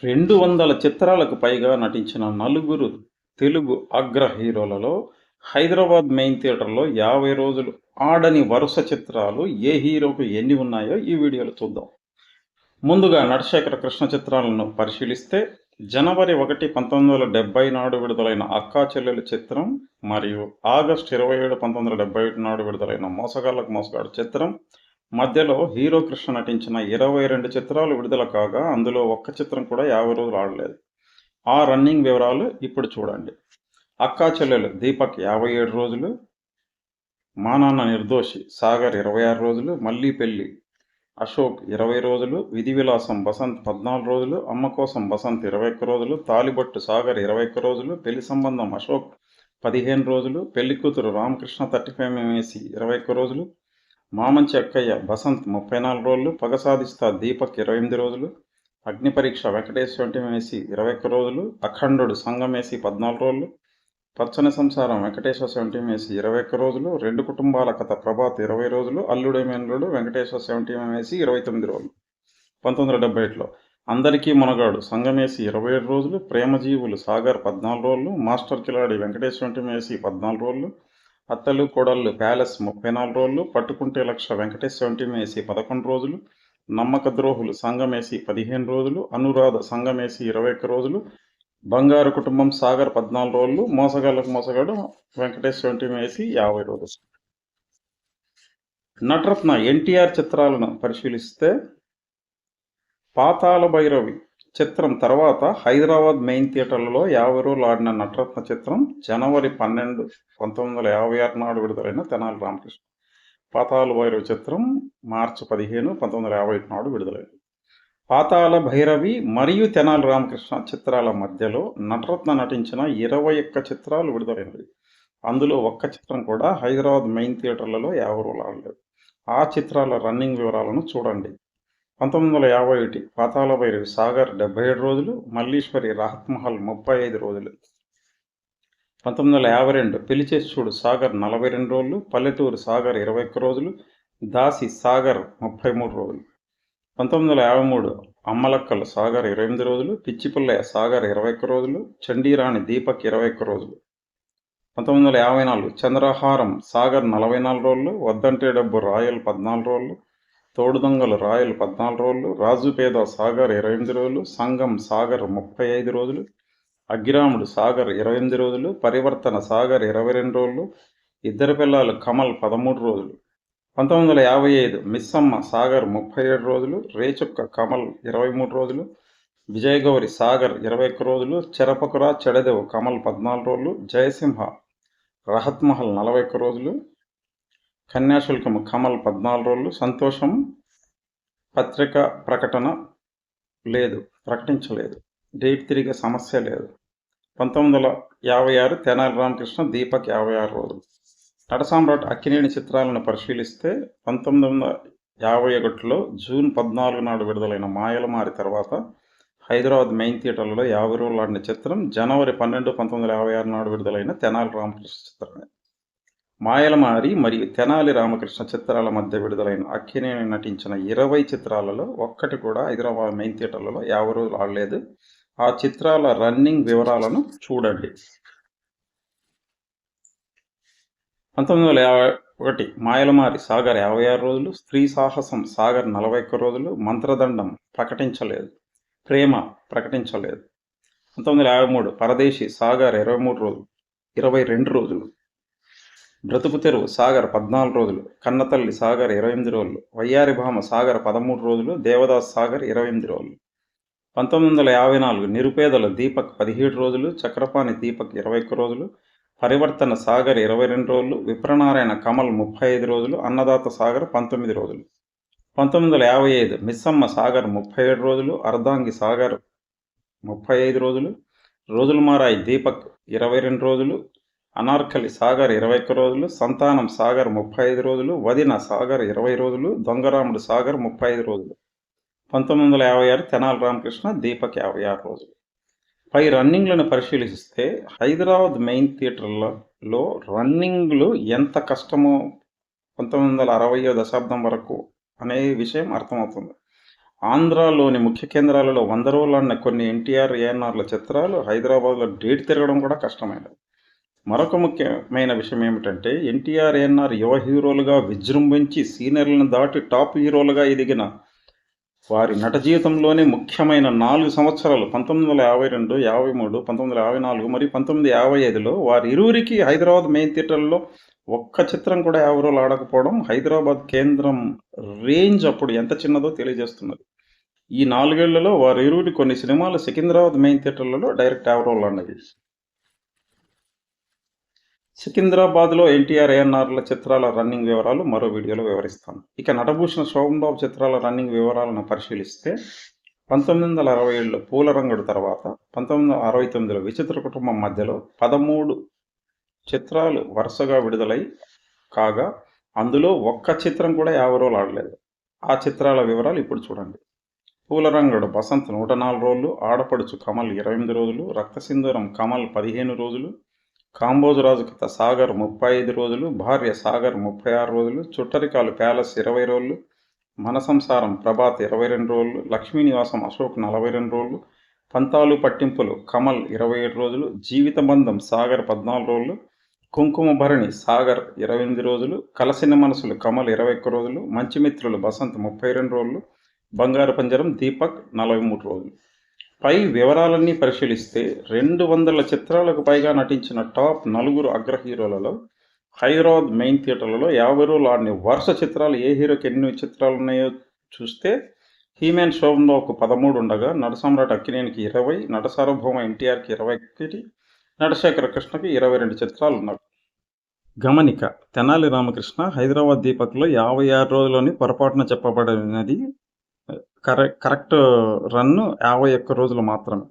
200 చిత్రాలకు పైగా నటించిన నలుగురు తెలుగు అగ్ర హీరోలలో హైదరాబాద్ మెయిన్ థియేటర్లో 50 రోజులు ఆడని వరుస చిత్రాలు ఏ హీరోకు ఎన్ని ఉన్నాయో ఈ వీడియోలో చూద్దాం. ముందుగా నటశేఖర కృష్ణ చిత్రాలను పరిశీలిస్తే జనవరి 1, 1970 నాడు విడుదలైన అక్కా చెల్లెలు చిత్రం మరియు ఆగస్టు 27, 1971 నాడు విడుదలైన మోసగాళ్ళకు మోసగాడు చిత్రం మధ్యలో హీరో కృష్ణ నటించిన 22 చిత్రాలు విడుదల కాగా అందులో ఒక్క చిత్రం కూడా 50 రోజులు ఆడలేదు. ఆ రన్నింగ్ వివరాలు ఇప్పుడు చూడండి. అక్కా చెల్లెలు దీపక్ 57 రోజులు, మా నాన్న నిర్దోషి సాగర్ 26 రోజులు, మళ్ళీ పెళ్ళి అశోక్ 20 రోజులు, విధి విలాసం బసంత్ 14 రోజులు, అమ్మ కోసం బసంత్ 21 రోజులు, తాలిబొట్టు సాగర్ 21 రోజులు, పెళ్లి సంబంధం అశోక్ 15 రోజులు, పెళ్లి కూతురు రామకృష్ణ 35 ఎంఏసి 21 రోజులు, మామంచి అక్కయ్య బసంత్ 34 రోజులు, పగ సాధిస్తా దీపక్ 28 రోజులు, అగ్ని పరీక్ష వెంకటేష్ 20 ఎంఏసి 21 రోజులు, అఖండుడు సంగమేసి 14 రోజులు, పచ్చని సంసారం వెంకటేశ్వర 70 ఎంఏసి 21 రోజులు, రెండు కుటుంబాల కథ ప్రభాత్ 20 రోజులు, అల్లుడేమేనుడు వెంకటేశ్వర 70 ఎంఏసి 29 రోజులు. 1971లో అందరికీ మనగాడు సంగమేసి 27 రోజులు, ప్రేమజీవులు సాగర్ 14 రోజులు, మాస్టర్ కిలాడి వెంకటేశ్వర 20 ఎంఏసి 14 రోజులు, అత్తలు కోడళ్ళు ప్యాలెస్ 34 రోజులు, పట్టుకుంటే లక్ష వెంకటేశ్వర 70 ఎంఏసి 11 రోజులు, నమ్మక ద్రోహులు సంగమేసి 15 రోజులు, అనురాధ సంగమేసి 21 రోజులు, బంగారు కుటుంబం సాగర్ 14 రోజులు, మోసగాళ్ళకు మోసగాడు వెంకటేష్ 20 వేసి 50 రోజులు. నటరత్న ఎన్టీఆర్ చిత్రాలను పరిశీలిస్తే పాతాళ భైరవి చిత్రం తర్వాత హైదరాబాద్ మెయిన్ థియేటర్లలో 50 రోజులు ఆడిన నటరత్న చిత్రం జనవరి 12, 1956 నాడు విడుదలైన తెనాలి రామకృష్ణ. పాతాళ భైరవి చిత్రం మార్చి 15, 1951 నాడు విడుదలైంది. పాతాళ భైరవి మరియు తెనాలి రామకృష్ణ చిత్రాల మధ్యలో నటరత్న నటించిన 21 చిత్రాలు విడుదలైనవి. అందులో ఒక్క చిత్రం కూడా హైదరాబాద్ మెయిన్ థియేటర్లలో 50 రోజులు ఆడలేదు. ఆ చిత్రాల రన్నింగ్ వివరాలను చూడండి. 1951 పాతాళ భైరవి సాగర్ 77 రోజులు, మల్లీశ్వరి రాహత్ మహల్ 35 రోజులు. 1952 పెళ్లి చేసి చూడు సాగర్ 42 రోజులు, పల్లెటూరు సాగర్ 21 రోజులు, దాసి సాగర్ 33 రోజులు. 1953 అమ్మలక్కలు సాగర్ 28 రోజులు, పిచ్చిపుల్లయ్య సాగర్ 21 రోజులు, చండీరాణి దీపక్ 21 రోజులు. 1954 చంద్రహారం సాగర్ 44 రోజులు, వద్దంటే డబ్బు రాయల్ 14 రోజులు, తోడుదొంగలు రాయల్ 14 రోజులు, రాజుపేద సాగర్ 28 రోజులు, సంగం సాగర్ 35 రోజులు, అగ్గిరాముడు సాగర్ 28 రోజులు, పరివర్తన సాగర్ 22 రోజులు, ఇద్దరు పిల్లలు కమల్ 13 రోజులు. 1955 మిస్సమ్మ సాగర్ 37 రోజులు, రేచుక్క కమల్ 23 రోజులు, విజయగౌరి సాగర్ 21 రోజులు, చెరపకురా చెడదెవు కమల్ 14 రోజులు, జయసింహ రహత్ మహల్ 41 రోజులు, కన్యాశుల్కము కమల్ 14 రోజులు. సంతోషం పత్రిక ప్రకటించలేదు, డేట్ తిరిగే సమస్య లేదు. 1956 తెనాలి రామకృష్ణ దీపక్ 56 రోజులు. నటసామ్రాట్ అక్కినేని చిత్రాలను పరిశీలిస్తే 1951లో జూన్ 14 నాడు విడుదలైన మాయలమారి తర్వాత హైదరాబాద్ మెయిన్ థియేటర్లలో 50 రోజులు ఆడిన చిత్రం జనవరి 12, 1956 నాడు విడుదలైన తెనాలి రామకృష్ణ చిత్రమే. మాయలమారి మరియు తెనాలి రామకృష్ణ చిత్రాల మధ్య విడుదలైన అక్కినేని నటించిన 20 చిత్రాలలో ఒక్కటి కూడా హైదరాబాద్ మెయిన్ థియేటర్లలో 50 రోజులు ఆడలేదు. ఆ చిత్రాల రన్నింగ్ వివరాలను చూడండి. 1951 మాయలమారి సాగర్ 56 రోజులు, స్త్రీ సాహసం సాగర్ 41 రోజులు, మంత్రదండం ప్రకటించలేదు, ప్రేమ ప్రకటించలేదు. 1953 పరదేశి సాగర్ 22 రోజులు, బ్రతుకు తెరువు సాగర్ 14 రోజులు, కన్నతల్లి సాగర్ 28 రోజులు, వయ్యారి భామ సాగర్ 13 రోజులు, దేవదాస్ సాగర్ 28 రోజులు. 1954 నిరుపేదల దీపక్ 17 రోజులు, చక్రపాణి దీపక్ 21 రోజులు, పరివర్తన సాగర్ 22 రోజులు, విప్రనారాయణ కమల్ 35 రోజులు, అన్నదాత సాగర్ 19 రోజులు. 1955 మిస్సమ్మ సాగర్ 37 రోజులు, అర్ధాంగి సాగర్ 35 రోజులు, రోజులు మారాయి దీపక్ 22 రోజులు, అనార్కలి సాగర్ 21 రోజులు, సంతానం సాగర్ 35 రోజులు, వదిన సాగర్ 20 రోజులు, దొంగరాముడు సాగర్ 35 రోజులు. 1956 తెనాలి రామకృష్ణ దీపక్ 56 రోజులు. పై రన్నింగ్లను పరిశీలిస్తే హైదరాబాద్ మెయిన్ థియేటర్లలో రన్నింగ్లు ఎంత కష్టమో 1960వ దశాబ్దం వరకు అనే విషయం అర్థమవుతుంది. ఆంధ్రాలోని ముఖ్య కేంద్రాలలో 100 రోజులు ఆడిన కొన్ని ఎన్టీఆర్, ఏఎన్ఆర్ల చిత్రాలు హైదరాబాద్లో డేట్ తిరగడం కూడా కష్టమైనది. మరొక ముఖ్యమైన విషయం ఏమిటంటే ఎన్టీఆర్, ఏఎన్ఆర్ యువ హీరోలుగా విజృంభించి సీనియర్లను దాటి టాప్ హీరోలుగా ఎదిగిన వారి నట జీవితంలోనే ముఖ్యమైన 4 సంవత్సరాలు 1952, 53, 1954 మరియు 1955లో వారి ఇరువురికి హైదరాబాద్ మెయిన్ థియేటర్లో ఒక్క చిత్రం కూడా 50 రోజులు ఆడకపోవడం హైదరాబాద్ కేంద్రం రేంజ్ అప్పుడు ఎంత చిన్నదో తెలియజేస్తున్నది. ఈ 4 ఏళ్లలో వారి ఇరువురి కొన్ని సినిమాలు సికింద్రాబాద్ మెయిన్ థియేటర్లలో డైరెక్ట్ 50 రోజులు ఆడినవి. సికింద్రాబాద్లో ఎన్టీఆర్, ఏఎన్ఆర్ల చిత్రాల రన్నింగ్ వివరాలు మరో వీడియోలో వివరిస్తాను. ఇక నటభూషణ, శోభన్ బాబు చిత్రాల రన్నింగ్ వివరాలను పరిశీలిస్తే 1967లో పూలరంగడు తర్వాత 1969లో విచిత్ర కుటుంబం మధ్యలో 13 చిత్రాలు వరుసగా విడుదలై కాగా అందులో ఒక్క చిత్రం కూడా 50 రోజులు ఆడలేదు. ఆ చిత్రాల వివరాలు ఇప్పుడు చూడండి. పూలరంగడు బసంత్ 104 రోజులు, ఆడపడుచు కమల్ 28 రోజులు, రక్తసింధూరం కమల్ 15 రోజులు, కాంబోజరాజు కథ సాగర్ 35 రోజులు, భార్య సాగర్ 36 రోజులు, చుట్టరికాలు ప్యాలెస్ 20 రోజులు, మన సంసారం ప్రభాత్ 22 రోజులు, లక్ష్మీ నివాసం అశోక్ 42 రోజులు, పంతాలు పట్టింపులు కమల్ 27 రోజులు, జీవిత బంధం సాగర్ 14 రోజులు, కుంకుమ భరణి సాగర్ 28 రోజులు, కలసిన మనసులు కమల్ 21 రోజులు, మంచిమిత్రులు బసంత్ 32 రోజులు, బంగారు పంజరం దీపక్ 43 రోజులు. పై వివరాలన్నీ పరిశీలిస్తే 200 చిత్రాలకు పైగా నటించిన టాప్ 4 అగ్ర హీరోలలో హైదరాబాద్ మెయిన్ థియేటర్లలో 50 రోజులు ఆడిన వరుస చిత్రాలు ఏ హీరోకి ఎన్ని చిత్రాలు ఉన్నాయో చూస్తే హీమ్యాన్ శోభన్ బాబుకు 13 ఉండగా, నటసామ్రాట్ అక్కినేనికి 20, నట సార్వభౌమ ఎన్టీఆర్కి 21, నటశేఖర కృష్ణకి 22 చిత్రాలు ఉన్నాయి. గమనిక: తెనాలి రామకృష్ణ హైదరాబాద్ దీపక్లో 56 రోజులని పొరపాటున చెప్పబడినది. కరెక్ట్ రన్ 51 రోజులు మాత్రమే.